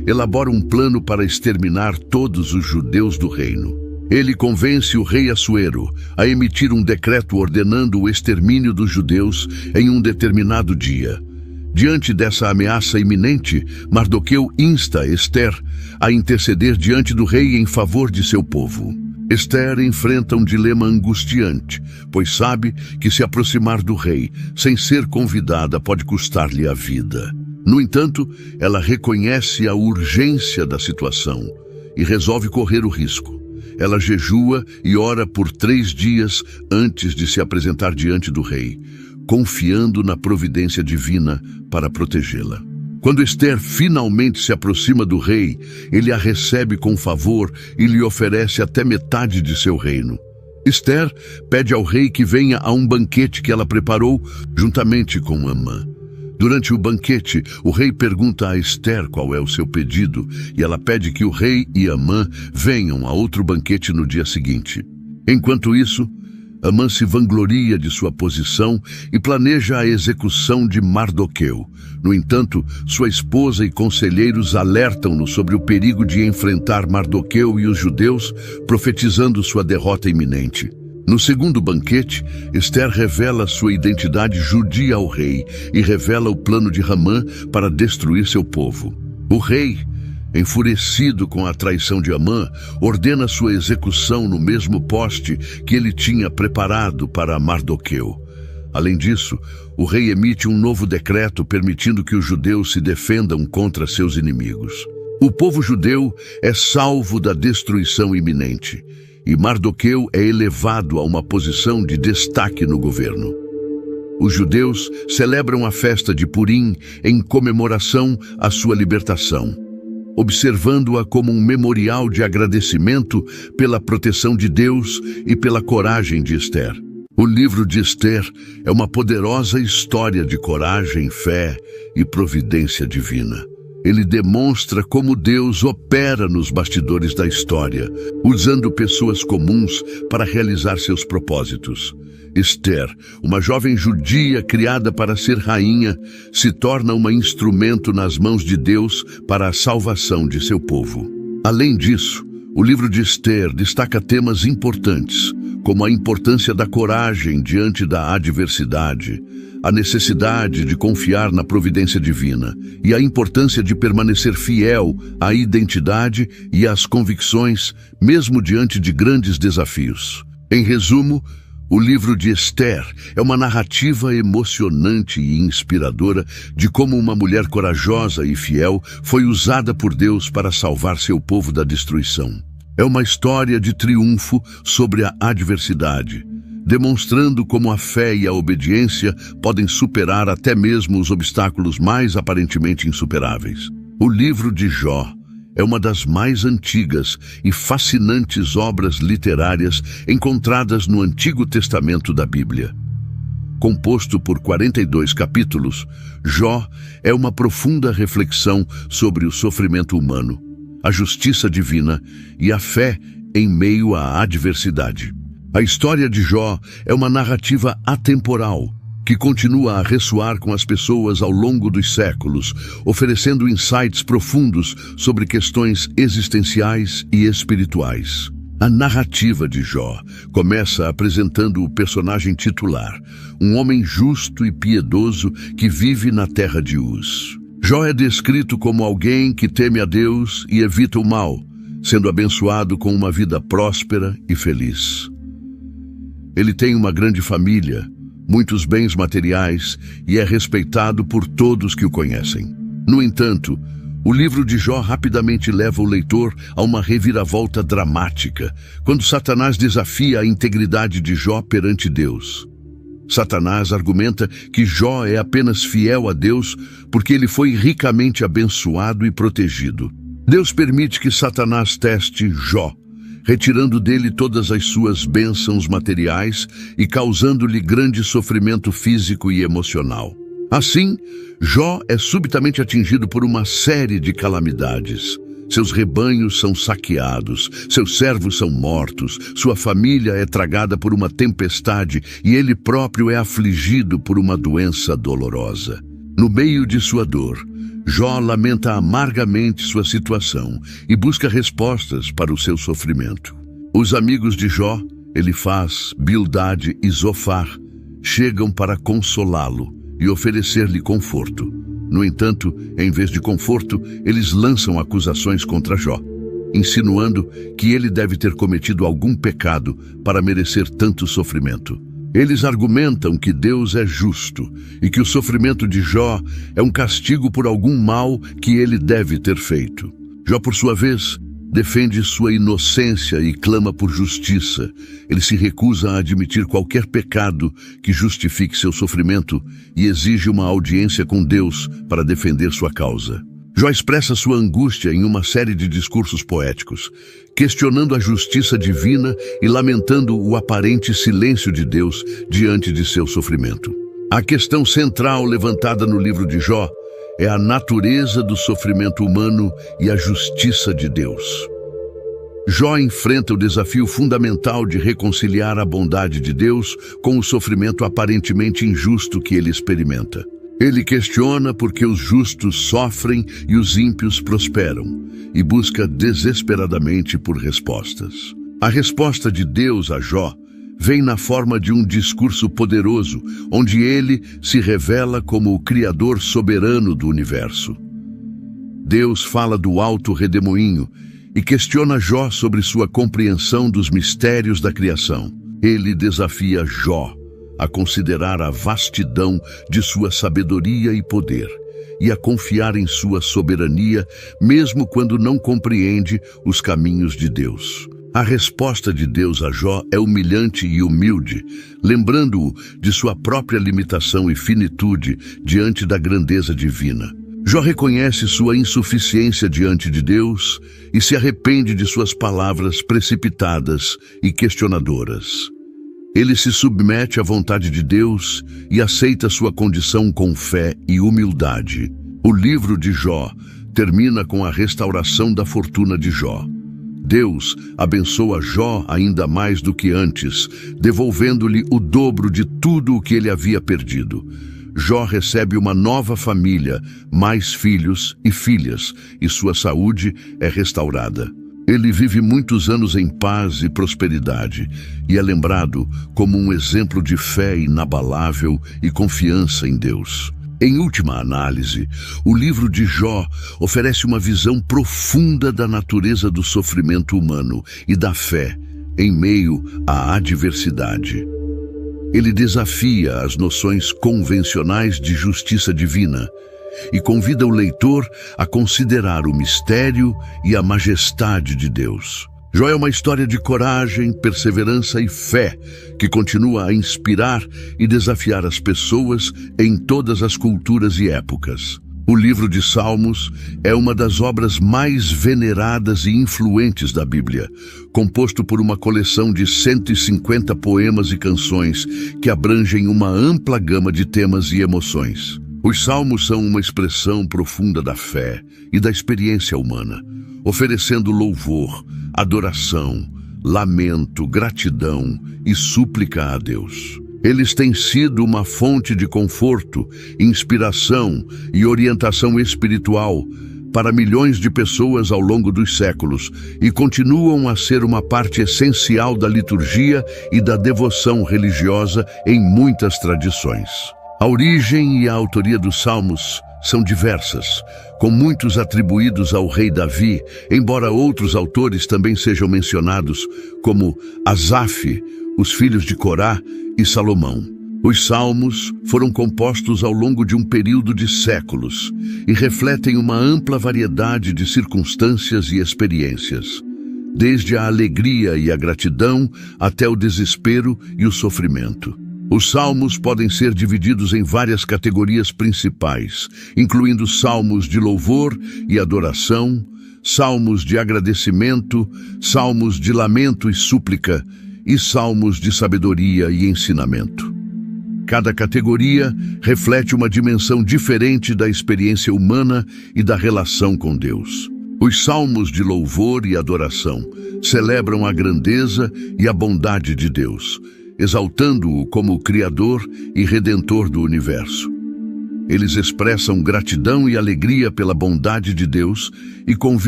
elabora um plano para exterminar todos os judeus do reino. Ele convence o rei Assuero a emitir um decreto ordenando o extermínio dos judeus em um determinado dia. Diante dessa ameaça iminente, Mardoqueu insta Ester a interceder diante do rei em favor de seu povo. Ester enfrenta um dilema angustiante, pois sabe que se aproximar do rei sem ser convidada pode custar-lhe a vida. No entanto, ela reconhece a urgência da situação e resolve correr o risco. Ela jejua e ora por 3 dias antes de se apresentar diante do rei, confiando na providência divina para protegê-la. Quando Ester finalmente se aproxima do rei, ele a recebe com favor e lhe oferece até metade de seu reino. Ester pede ao rei que venha a um banquete que ela preparou juntamente com Amã. Durante o banquete, o rei pergunta a Ester qual é o seu pedido e ela pede que o rei e Amã venham a outro banquete no dia seguinte. Enquanto isso, Amã se vangloria de sua posição e planeja a execução de Mardoqueu. No entanto, sua esposa e conselheiros alertam-no sobre o perigo de enfrentar Mardoqueu e os judeus, profetizando sua derrota iminente. No segundo banquete, Ester revela sua identidade judia ao rei e revela o plano de Hamã para destruir seu povo. O rei, enfurecido com a traição de Amã, ordena sua execução no mesmo poste que ele tinha preparado para Mardoqueu. Além disso, o rei emite um novo decreto permitindo que os judeus se defendam contra seus inimigos. O povo judeu é salvo da destruição iminente, e Mardoqueu é elevado a uma posição de destaque no governo. Os judeus celebram a festa de Purim em comemoração à sua libertação, observando-a como um memorial de agradecimento pela proteção de Deus e pela coragem de Ester. O livro de Ester é uma poderosa história de coragem, fé e providência divina. Ele demonstra como Deus opera nos bastidores da história, usando pessoas comuns para realizar seus propósitos. Ester, uma jovem judia criada para ser rainha, se torna um instrumento nas mãos de Deus para a salvação de seu povo. Além disso, o livro de Ester destaca temas importantes, como a importância da coragem diante da adversidade, a necessidade de confiar na providência divina e a importância de permanecer fiel à identidade e às convicções, mesmo diante de grandes desafios. Em resumo, o livro de Ester é uma narrativa emocionante e inspiradora de como uma mulher corajosa e fiel foi usada por Deus para salvar seu povo da destruição. É uma história de triunfo sobre a adversidade, demonstrando como a fé e a obediência podem superar até mesmo os obstáculos mais aparentemente insuperáveis. O livro de Jó é uma das mais antigas e fascinantes obras literárias encontradas no Antigo Testamento da Bíblia. Composto por 42 capítulos, Jó é uma profunda reflexão sobre o sofrimento humano, a justiça divina e a fé em meio à adversidade. A história de Jó é uma narrativa atemporal, que continua a ressoar com as pessoas ao longo dos séculos, oferecendo insights profundos sobre questões existenciais e espirituais. A narrativa de Jó começa apresentando o personagem titular, um homem justo e piedoso que vive na terra de Uz. Jó é descrito como alguém que teme a Deus e evita o mal, sendo abençoado com uma vida próspera e feliz. Ele tem uma grande família, muitos bens materiais e é respeitado por todos que o conhecem. No entanto, o livro de Jó rapidamente leva o leitor a uma reviravolta dramática, quando Satanás desafia a integridade de Jó perante Deus. Satanás argumenta que Jó é apenas fiel a Deus porque ele foi ricamente abençoado e protegido. Deus permite que Satanás teste Jó, retirando dele todas as suas bênçãos materiais e causando-lhe grande sofrimento físico e emocional. Assim, Jó é subitamente atingido por uma série de calamidades. Seus rebanhos são saqueados, seus servos são mortos, sua família é tragada por uma tempestade e ele próprio é afligido por uma doença dolorosa. No meio de sua dor, Jó lamenta amargamente sua situação e busca respostas para o seu sofrimento. Os amigos de Jó, Elifaz, Bildade e Zofar, chegam para consolá-lo e oferecer-lhe conforto. No entanto, em vez de conforto, eles lançam acusações contra Jó, insinuando que ele deve ter cometido algum pecado para merecer tanto sofrimento. Eles argumentam que Deus é justo e que o sofrimento de Jó é um castigo por algum mal que ele deve ter feito. Jó, por sua vez, defende sua inocência e clama por justiça. Ele se recusa a admitir qualquer pecado que justifique seu sofrimento e exige uma audiência com Deus para defender sua causa. Jó expressa sua angústia em uma série de discursos poéticos, questionando a justiça divina e lamentando o aparente silêncio de Deus diante de seu sofrimento. A questão central levantada no livro de Jó é a natureza do sofrimento humano e a justiça de Deus. Jó enfrenta o desafio fundamental de reconciliar a bondade de Deus com o sofrimento aparentemente injusto que ele experimenta. Ele questiona por que os justos sofrem e os ímpios prosperam, e busca desesperadamente por respostas. A resposta de Deus a Jó vem na forma de um discurso poderoso, onde ele se revela como o Criador soberano do universo. Deus fala do alto redemoinho e questiona Jó sobre sua compreensão dos mistérios da criação. Ele desafia Jó a considerar a vastidão de sua sabedoria e poder, e a confiar em sua soberania, mesmo quando não compreende os caminhos de Deus. A resposta de Deus a Jó é humilhante e humilde, lembrando-o de sua própria limitação e finitude diante da grandeza divina. Jó reconhece sua insuficiência diante de Deus e se arrepende de suas palavras precipitadas e questionadoras. Ele se submete à vontade de Deus e aceita sua condição com fé e humildade. O livro de Jó termina com a restauração da fortuna de Jó. Deus abençoa Jó ainda mais do que antes, devolvendo-lhe o dobro de tudo o que ele havia perdido. Jó recebe uma nova família, mais filhos e filhas, e sua saúde é restaurada. Ele vive muitos anos em paz e prosperidade e é lembrado como um exemplo de fé inabalável e confiança em Deus. Em última análise, o livro de Jó oferece uma visão profunda da natureza do sofrimento humano e da fé em meio à adversidade. Ele desafia as noções convencionais de justiça divina e convida o leitor a considerar o mistério e a majestade de Deus. Jó é uma história de coragem, perseverança e fé que continua a inspirar e desafiar as pessoas em todas as culturas e épocas. O livro de Salmos é uma das obras mais veneradas e influentes da Bíblia, composto por uma coleção de 150 poemas e canções que abrangem uma ampla gama de temas e emoções. Os salmos são uma expressão profunda da fé e da experiência humana, oferecendo louvor, adoração, lamento, gratidão e súplica a Deus. Eles têm sido uma fonte de conforto, inspiração e orientação espiritual para milhões de pessoas ao longo dos séculos e continuam a ser uma parte essencial da liturgia e da devoção religiosa em muitas tradições. A origem e a autoria dos Salmos são diversas, com muitos atribuídos ao rei Davi, embora outros autores também sejam mencionados, como Asaf, os filhos de Corá e Salomão. Os Salmos foram compostos ao longo de um período de séculos e refletem uma ampla variedade de circunstâncias e experiências, desde a alegria e a gratidão até o desespero e o sofrimento. Os salmos podem ser divididos em várias categorias principais, incluindo salmos de louvor e adoração, salmos de agradecimento, salmos de lamento e súplica, e salmos de sabedoria e ensinamento. Cada categoria reflete uma dimensão diferente da experiência humana e da relação com Deus. Os salmos de louvor e adoração celebram a grandeza e a bondade de Deus, exaltando-o como o Criador e Redentor do universo. Eles expressam gratidão e alegria pela bondade de Deus e convidam